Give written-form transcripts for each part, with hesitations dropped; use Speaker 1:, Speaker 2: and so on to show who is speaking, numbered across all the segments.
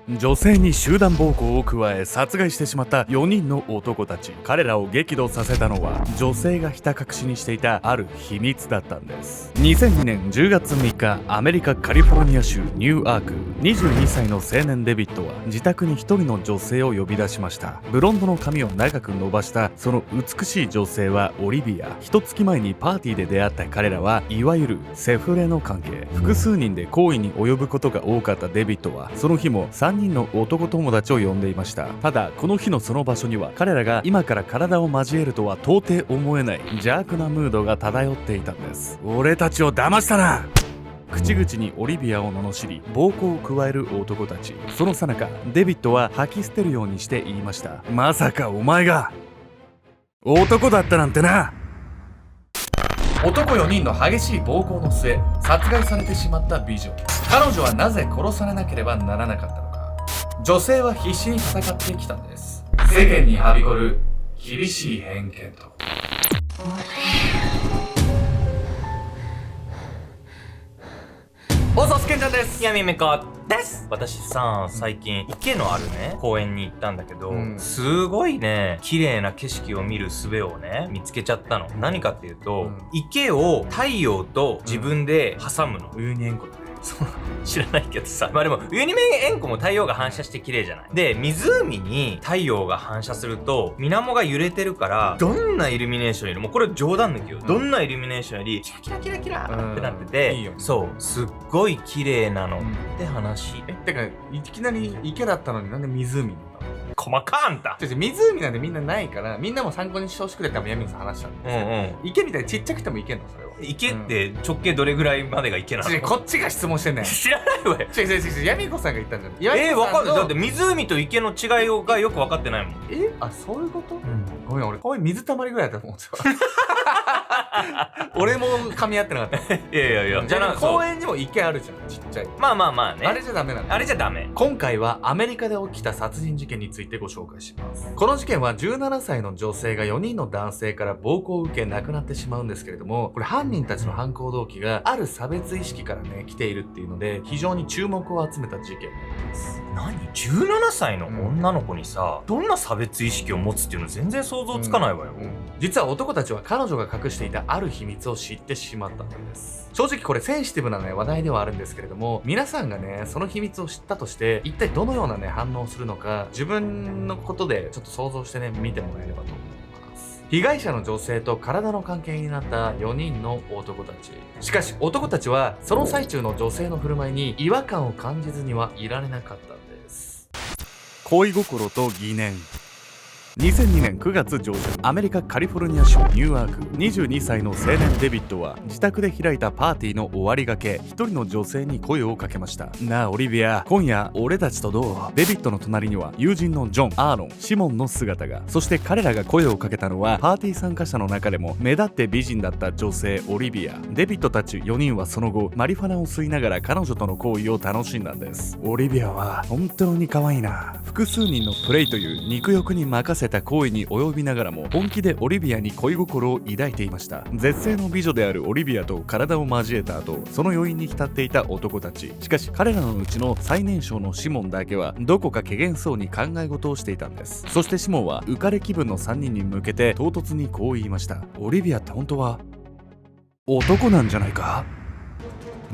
Speaker 1: 女性に集団暴行を加え殺害してしまった4人の男たち。彼らを激怒させたのは女性がひた隠しにしていたある秘密だったんです。2002年10月3日、アメリカカリフォルニア州ニューアーク、22歳の青年デビッドは自宅に一人の女性を呼び出しました。ブロンドの髪を長く伸ばしたその美しい女性はオリビア。一月前にパーティーで出会った彼らはいわゆるセフレの関係。複数人で行為に及ぶことが多かったデビッドはその日も3人の男友達を呼んでいました。ただこの日のその場所には彼らが今から体を交えるとは到底思えない邪悪なムードが漂っていたんです。俺たちを騙したな。口々にオリビアを罵り暴行を加える男たち。その最中デビッドは吐き捨てるようにして言いました。まさかお前が男だったなんてな。男4人の激しい暴行の末殺害されてしまった美女。彼女はなぜ殺されなければならなかったのか。女性は必死に戦ってきたんです。世間にはびこる厳しい偏見と。おさすけんちゃんです。
Speaker 2: やみめこです。私さ、最近池のあるね公園に行ったんだけど、すごいね綺麗な景色を見る術をね見つけちゃったの。何かっていうと、池を太陽と自分で挟むの。
Speaker 1: ウユニ塩湖だね。
Speaker 2: そう知らないけどさ、まあでもウユニ塩湖も太陽が反射して綺麗じゃない。で、湖に太陽が反射すると水面が揺れてるから、どんなイルミネーションよりも、これ冗談抜きよ、どんなイルミネーションよりキラキラキラキラってなってて、
Speaker 1: いいよね。
Speaker 2: そうすっごい綺麗なのって話。
Speaker 1: てかいきなり池だったのになんで湖に？
Speaker 2: 細かあんた。
Speaker 1: 湖なんてみんなないからみんなも参考にしてほしくて多分ヤミンさん話したんですよ。池みたいにちっちゃくてもいけんのそれは。
Speaker 2: 池って直径どれぐらいまでが池なの？
Speaker 1: こっちが質問してんねん。
Speaker 2: 知らないわよ。
Speaker 1: 違うヤミコさんが言ったんじゃない。
Speaker 2: わかんない。だって湖と池の違いがよく分かってないもん。
Speaker 1: あ、そういうこと？ごめん、俺こういう水たまりぐらいだと思ってた。俺も噛み合ってなかった。
Speaker 2: いや
Speaker 1: じゃあ公園にも池あるじゃん、ちっちゃい。
Speaker 2: まあね。
Speaker 1: あれじゃダメなの？
Speaker 2: あれじゃダメ。
Speaker 1: 今回はアメリカで起きた殺人事件についてご紹介します。この事件は17歳の女性が4人の男性から暴行を受け亡くなってしまうんですけれども、これ犯人たちの犯行動機がある差別意識からね来ているっていうので非常に注目を集めた事件なんです。
Speaker 2: 何？17歳の女の子にさ、どんな差別意識を持つっていうの全然想像つかないわよ。
Speaker 1: 実は男たちは彼女が隠していたある秘密を知ってしまったんです。正直これセンシティブなね話題ではあるんですけれども、皆さんがねその秘密を知ったとして一体どのようなね反応をするのか、自分のことでちょっと想像してね見てもらえればと思います。被害者の女性と体の関係になった4人の男たち。しかし男たちはその最中の女性の振る舞いに違和感を感じずにはいられなかったんです。恋心と疑念。2002年9月上旬、アメリカカリフォルニア州ニューアーク、22歳の青年デビッドは自宅で開いたパーティーの終わりがけ、一人の女性に声をかけました。なあオリビア、今夜俺たちとどう？デビッドの隣には友人のジョン、アーロン、シモンの姿が。そして彼らが声をかけたのはパーティー参加者の中でも目立って美人だった女性オリビア。デビッドたち4人はその後マリファナを吸いながら彼女との行為を楽しんだんです。オリビアは本当に可愛いな。複数人のプレイという肉欲に任せた行為に及びながらも本気でオリビアに恋心を抱いていました。絶世の美女であるオリビアと体を交えた後、その余韻に浸っていた男たち。しかし彼らのうちの最年少のシモンだけはどこか怪げそうに考え事をしていたんです。そしてシモンは浮かれ気分の3人に向けて唐突にこう言いました。オリビアって本当は男なんじゃないか？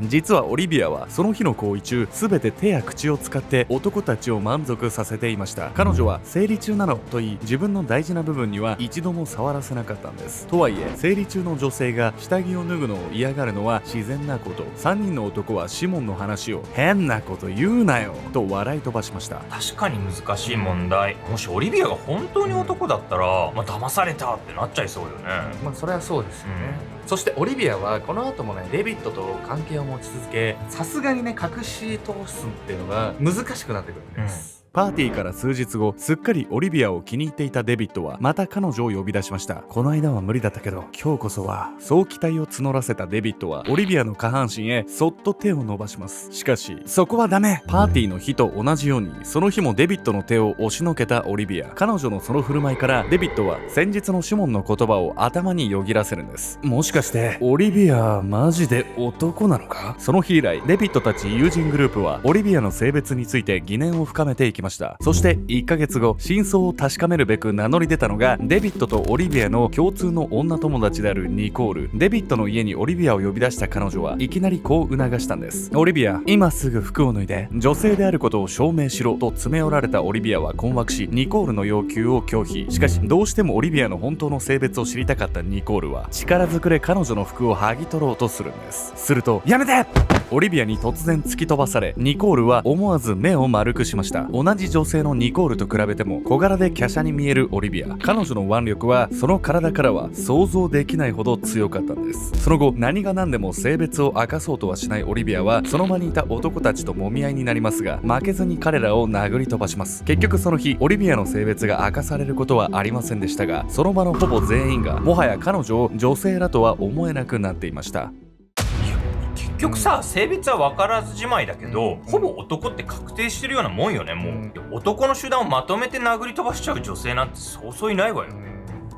Speaker 1: 実はオリビアはその日の行為中全て手や口を使って男たちを満足させていました。彼女は生理中なのと言い、自分の大事な部分には一度も触らせなかったんです。とはいえ生理中の女性が下着を脱ぐのを嫌がるのは自然なこと。3人の男はシモンの話を変なこと言うなよと笑い飛ばしました。
Speaker 2: 確かに難しい問題。もしオリビアが本当に男だったら、騙されたってなっちゃいそうよね。
Speaker 1: それはそうですよね。そしてオリビアはこの後もねデビッドと関係を持ち続け、さすがにね隠し通すっていうのが難しくなってくるんです。パーティーから数日後、すっかりオリビアを気に入っていたデビッドはまた彼女を呼び出しました。この間は無理だったけど今日こそは。そう期待を募らせたデビッドはオリビアの下半身へそっと手を伸ばします。しかしそこはダメ。パーティーの日と同じようにその日もデビッドの手を押しのけたオリビア。彼女のその振る舞いからデビッドは先日のシモンの言葉を頭によぎらせるんです。もしかしてオリビアマジで男なのか。その日以来デビッドたち友人グループはオリビアの性別について疑念を深めていきました。そして1ヶ月後、真相を確かめるべく名乗り出たのがデビッドとオリビアの共通の女友達であるニコール。デビッドの家にオリビアを呼び出した彼女はいきなりこう促したんです。オリビア、今すぐ服を脱いで女性であることを証明しろと詰め寄られたオリビアは困惑し、ニコールの要求を拒否。しかしどうしてもオリビアの本当の性別を知りたかったニコールは力ずくで彼女の服を剥ぎ取ろうとするんです。すると、やめて！オリビアに突然突き飛ばされ、ニコールは思わず目を丸くしました。同じ女性のニコールと比べても小柄で華奢に見えるオリビア。彼女の腕力はその体からは想像できないほど強かったんです。その後、何が何でも性別を明かそうとはしないオリビアはその場にいた男たちと揉み合いになりますが、負けずに彼らを殴り飛ばします。結局その日、オリビアの性別が明かされることはありませんでしたが、その場のほぼ全員がもはや彼女を女性らとは思えなくなっていました。
Speaker 2: 結局さ、性別は分からずじまいだけど、ほぼ男って確定してるようなもんよね。もう、男の集団をまとめて殴り飛ばしちゃう女性なんてそうそういないわよ。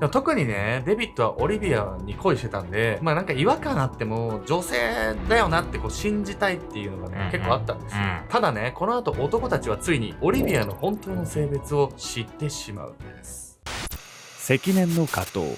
Speaker 1: でも特にね、デビッドはオリビアに恋してたんで、なんか違和感あっても女性だよなってこう信じたいっていうのがね、結構あったんですよ。ただね、この後男たちはついにオリビアの本当の性別を知ってしまうんです。積年の葛藤。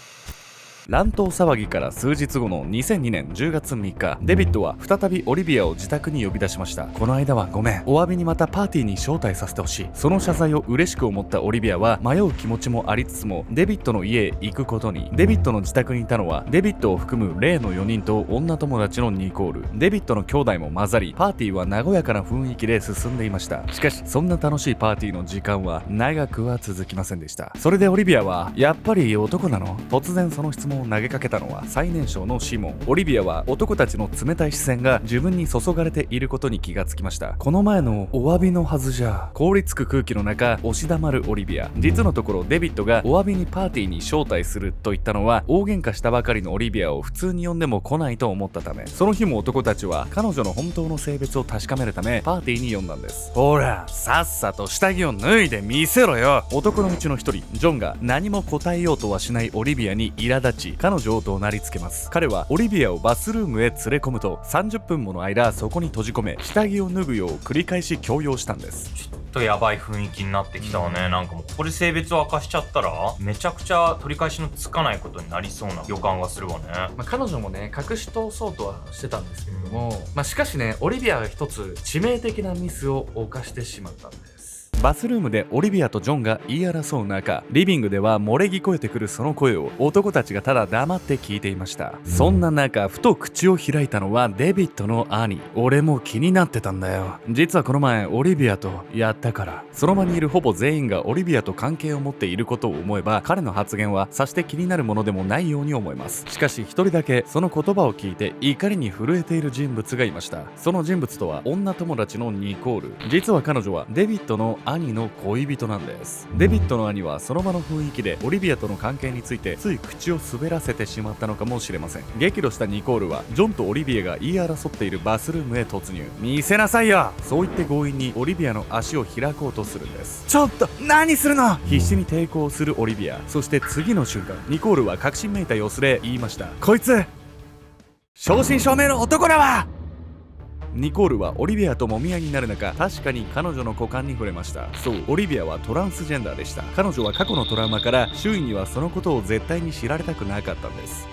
Speaker 1: 乱闘騒ぎから数日後の2002年10月3日、デビッドは再びオリビアを自宅に呼び出しました。この間はごめん。お詫びにまたパーティーに招待させてほしい。その謝罪を嬉しく思ったオリビアは迷う気持ちもありつつもデビッドの家へ行くことに。デビッドの自宅にいたのはデビッドを含む例の4人と女友達のニコール。デビッドの兄弟も混ざり、パーティーは和やかな雰囲気で進んでいました。しかしそんな楽しいパーティーの時間は長くは続きませんでした。それでオリビアはやっぱり男なの？突然その質問を投げかけたのは最年少のシモン。オリビアは男たちの冷たい視線が自分に注がれていることに気がつきました。この前のお詫びのはずじゃ。凍りつく空気の中押し黙るオリビア。実のところデビッドがお詫びにパーティーに招待すると言ったのは大喧嘩したばかりのオリビアを普通に呼んでも来ないと思ったため、その日も男たちは彼女の本当の性別を確かめるためパーティーに呼んだんです。ほら、さっさと下着を脱いで見せろよ。男のうちの一人ジョンが何も答えようとはしないオリビアに苛立ち、彼女を怒鳴りつけます。彼はオリビアをバスルームへ連れ込むと30分もの間そこに閉じ込め、下着を脱ぐよう繰り返し強要したんです。
Speaker 2: ちょっとやばい雰囲気になってきたわね。なんかもうここで性別を明かしちゃったらめちゃくちゃ取り返しのつかないことになりそうな予感がするわね。
Speaker 1: 彼女もね、隠し通そうとはしてたんですけれども、しかしね、オリビアが一つ致命的なミスを犯してしまったんです。バスルームでオリビアとジョンが言い争う中、リビングでは漏れ聞こえてくるその声を男たちがただ黙って聞いていました。そんな中、ふと口を開いたのはデビッドの兄。俺も気になってたんだよ。実はこの前オリビアとやったから。その場にいるほぼ全員がオリビアと関係を持っていることを思えば、彼の発言はさして気になるものでもないように思います。しかし一人だけその言葉を聞いて怒りに震えている人物がいました。その人物とは女友達のニコール。実は彼女はデビッドの兄の恋人なんです。デビッドの兄はその場の雰囲気でオリビアとの関係についてつい口を滑らせてしまったのかもしれません。激怒したニコールはジョンとオリビアが言い争っているバスルームへ突入。見せなさいよ。そう言って強引にオリビアの足を開こうとするんです。ちょっと何するの。必死に抵抗するオリビア。そして次の瞬間、ニコールは確信めいた様子で言いました。こいつ正真正銘の男だわ。ニコールはオリビアともみ合いになる中、確かに彼女の股間に触れました。そう、オリビアはトランスジェンダーでした。彼女は過去のトラウマから周囲にはそのことを絶対に知られたくなかったんです。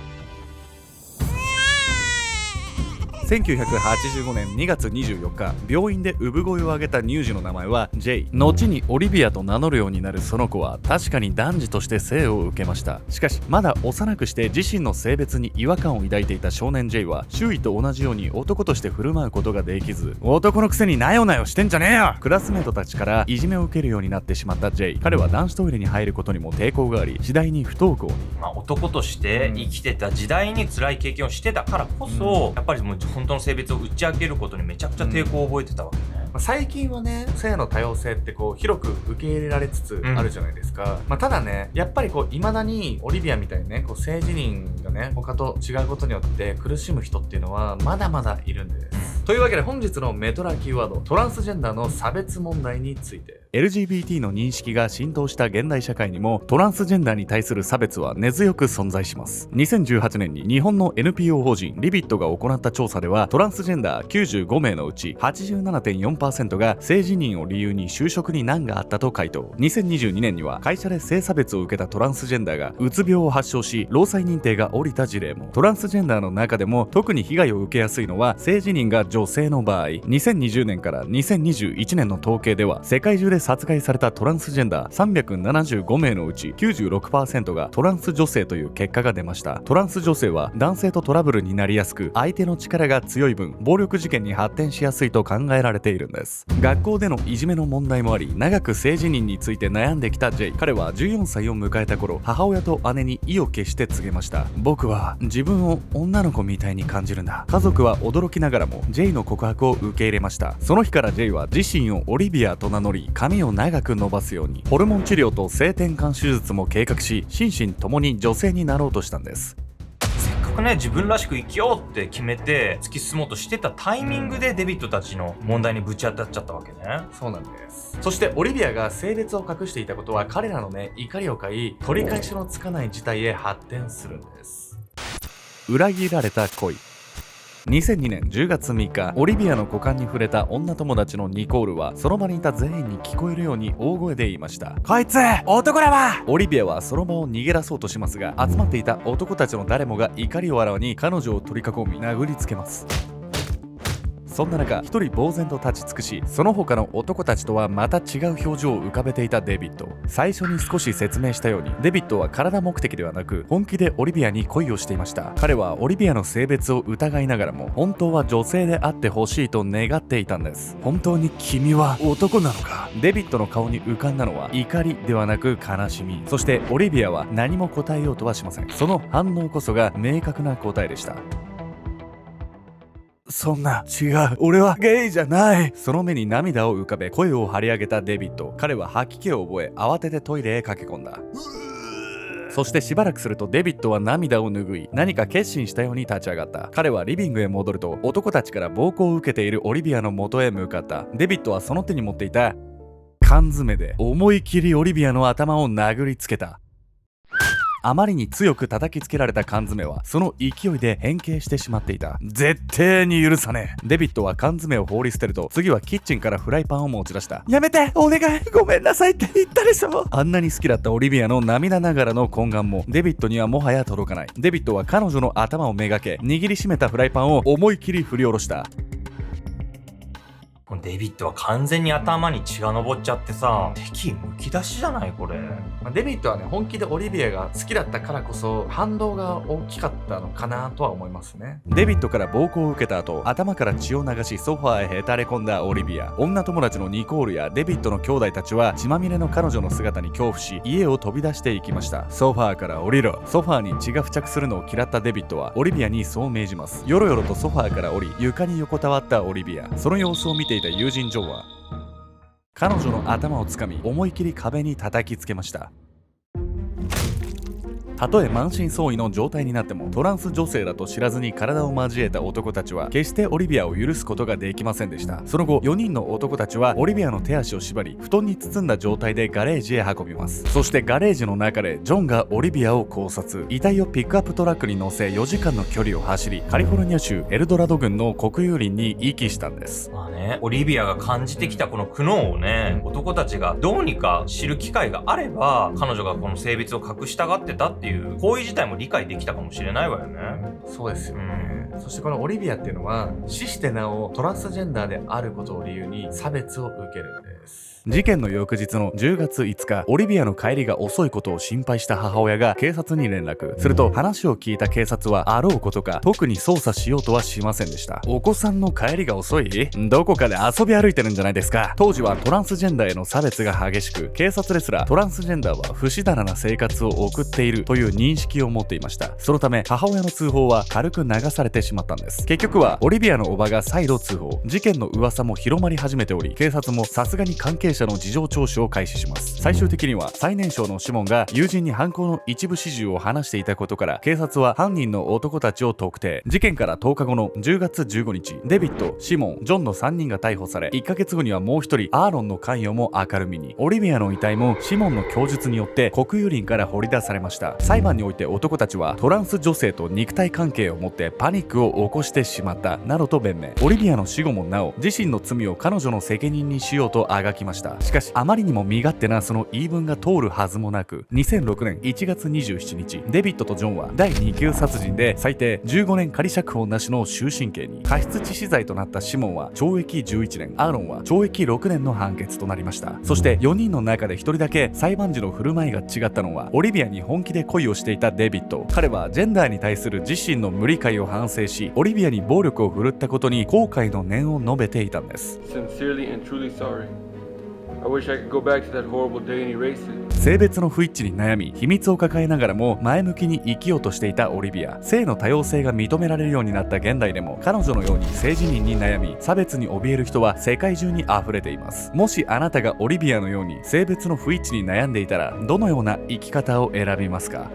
Speaker 1: 1985年2月24日、病院で産声を上げた乳児の名前は J。 後にオリビアと名乗るようになるその子は確かに男児として生を受けました。しかしまだ幼くして自身の性別に違和感を抱いていた少年 J は周囲と同じように男として振る舞うことができず、男のくせになよなよしてんじゃねえよ。クラスメートたちからいじめを受けるようになってしまった J。 彼は男子トイレに入ることにも抵抗があり、次第に不登校に。
Speaker 2: 男として生きてた時代に辛い経験をしてたからこそ、やっぱりもう本当の性別を打ち明けることにめちゃくちゃ抵抗を覚えてたわけね。
Speaker 1: 最近はね、性の多様性ってこう広く受け入れられつつあるじゃないですか。ただね、やっぱりこう未だにオリビアみたいにね、こう性自認がね、他と違うことによって苦しむ人っていうのはまだまだいるんです。というわけで本日のメトラキーワード、トランスジェンダーの差別問題について。LGBT の認識が浸透した現代社会にもトランスジェンダーに対する差別は根強く存在します。2018年に日本の NPO 法人リビットが行った調査では、トランスジェンダー95名のうち 87.4% が性自認を理由に就職に難があったと回答。2022年には会社で性差別を受けたトランスジェンダーがうつ病を発症し、労災認定が下りた事例も。トランスジェンダーの中でも特に被害を受けやすいのは性自認が女性の場合。2020年から2021年の統計では、世界中で殺害されたトランスジェンダー375名のうち 96% がトランス女性という結果が出ました。トランス女性は男性とトラブルになりやすく、相手の力が強い分暴力事件に発展しやすいと考えられているんです。学校でのいじめの問題もあり、長く性自認について悩んできた J。 彼は14歳を迎えた頃、母親と姉に意を決して告げました。僕は自分を女の子みたいに感じるんだ。家族は驚きながらも J の告白を受け入れました。その日から J は自身をオリビアと名乗り、髪を長く伸ばすようにホルモン治療と性転換手術も計画し、心身ともに女性になろうとしたんです。
Speaker 2: せっかくね、自分らしく生きようって決めて突き進もうとしてたタイミングでデビットたちの問題にぶち当たっちゃったわけね。
Speaker 1: そうなんです。そしてオリビアが性別を隠していたことは、彼らのね、怒りを買い、取り返しのつかない事態へ発展するんです。裏切られた恋。2002年10月3日、オリビアの股間に触れた女友達のニコールは、その場にいた全員に聞こえるように大声で言いました。こいつ男だわ。オリビアはその場を逃げ出そうとしますが、集まっていた男たちの誰もが怒りをあらわに彼女を取り囲み殴りつけます。そんな中、一人呆然と立ち尽くし、その他の男たちとはまた違う表情を浮かべていたデビット。最初に少し説明したように、デビットは体目的ではなく本気でオリビアに恋をしていました。彼はオリビアの性別を疑いながらも、本当は女性であってほしいと願っていたんです。本当に君は男なのか。デビットの顔に浮かんだのは怒りではなく悲しみ。そしてオリビアは何も答えようとはしません。その反応こそが明確な答えでした。そんな、違う、俺はゲイじゃない。その目に涙を浮かべ声を張り上げたデビット。彼は吐き気を覚え、慌ててトイレへ駆け込んだ。そしてしばらくするとデビットは涙を拭い、何か決心したように立ち上がった。彼はリビングへ戻ると、男たちから暴行を受けているオリビアの元へ向かった。デビットはその手に持っていた缶詰で思い切りオリビアの頭を殴りつけた。あまりに強く叩きつけられた缶詰はその勢いで変形してしまっていた。絶対に許さねえ。デビットは缶詰を放り捨てると、次はキッチンからフライパンを持ち出した。やめて、お願い、ごめんなさいって言ったでしょ。あんなに好きだったオリビアの涙ながらの懇願もデビットにはもはや届かない。デビットは彼女の頭をめがけ、握りしめたフライパンを思い切り振り下ろした。
Speaker 2: デビットは完全に頭に血が上っちゃってさ、敵むき出しじゃないこれ。
Speaker 1: デビットはね、本気でオリビアが好きだったからこそ反動が大きかったのかなとは思いますね。デビットから暴行を受けた後、頭から血を流しソファーへへたれ込んだオリビア。女友達のニコールやデビットの兄弟たちは血まみれの彼女の姿に恐怖し、家を飛び出していきました。ソファーから降りろ。ソファーに血が付着するのを嫌ったデビットはオリビアにそう命じます。よろよろとソファーから降り、床に横たわったオリビア。その様子を見ていた友人ジョーは彼女の頭をつかみ、思い切り壁に叩きつけました。たとえ満身創痍の状態になっても、トランス女性だと知らずに体を交えた男たちは決してオリビアを許すことができませんでした。その後、4人の男たちはオリビアの手足を縛り、布団に包んだ状態でガレージへ運びます。そしてガレージの中でジョンがオリビアを考察。遺体をピックアップトラックに乗せ4時間の距離を走り、カリフォルニア州エルドラド郡の国有林に遺棄したんです。
Speaker 2: まあね、オリビアが感じてきたこの苦悩をね、男たちがどうにか知る機会があれば、彼女がこの性別を隠したがってたっていう行為自体も理解できたかもしれないわよね。
Speaker 1: そうですよね。そしてこのオリビアっていうのは、死してなおトランスジェンダーであることを理由に差別を受けるんです。事件の翌日の10月5日、オリビアの帰りが遅いことを心配した母親が警察に連絡すると、話を聞いた警察はあろうことか特に捜査しようとはしませんでした。お子さんの帰りが遅い？どこかで遊び歩いてるんじゃないですか。当時はトランスジェンダーへの差別が激しく、警察ですらトランスジェンダーは不死だらな生活を送っているという認識を持っていました。そのため母親の通報は軽く流されてしまったんです。結局はオリビアの叔母が再度通報、事件の噂も広まり始めており、警察もさすがに関係者の事情聴取を開始します。最終的には最年少のシモンが友人に犯行の一部始終を話していたことから、警察は犯人の男たちを特定。事件から10日後の10月15日、デビッド、シモン、ジョンの3人が逮捕され、1ヶ月後にはもう1人アーロンの関与も明るみに。オリビアの遺体もシモンの供述によって国有林から掘り出されました。裁判において男たちはトランス女性と肉体関係を持ってパニックを起こしてしまったなどと弁明。オリビアの死後もなお自身の罪を彼女の責任にしようとあがきました。しかしあまりにも身勝手なその言い分が通るはずもなく、2006年1月27日、デビッドとジョンは第2級殺人で最低15年仮釈放なしの終身刑に。過失致死罪となったシモンは懲役11年、アーロンは懲役6年の判決となりました。そして4人の中で1人だけ裁判時の振る舞いが違ったのは、オリビアに本気で恋をしていたデビッド。彼はジェンダーに対する自身の無理解を反省し、オリビアに暴力を振るったことに後悔の念を述べていたんです。性別の不一致に悩み、秘密を抱えながらも前向きに生きようとしていたオリビア。性の多様性が認められるようになった現代でも、彼女のように性自認に悩み、差別に怯える人は世界中に溢れています。もしあなたがオリビアのように性別の不一致に悩んでいたら、どのような生き方を選びますか？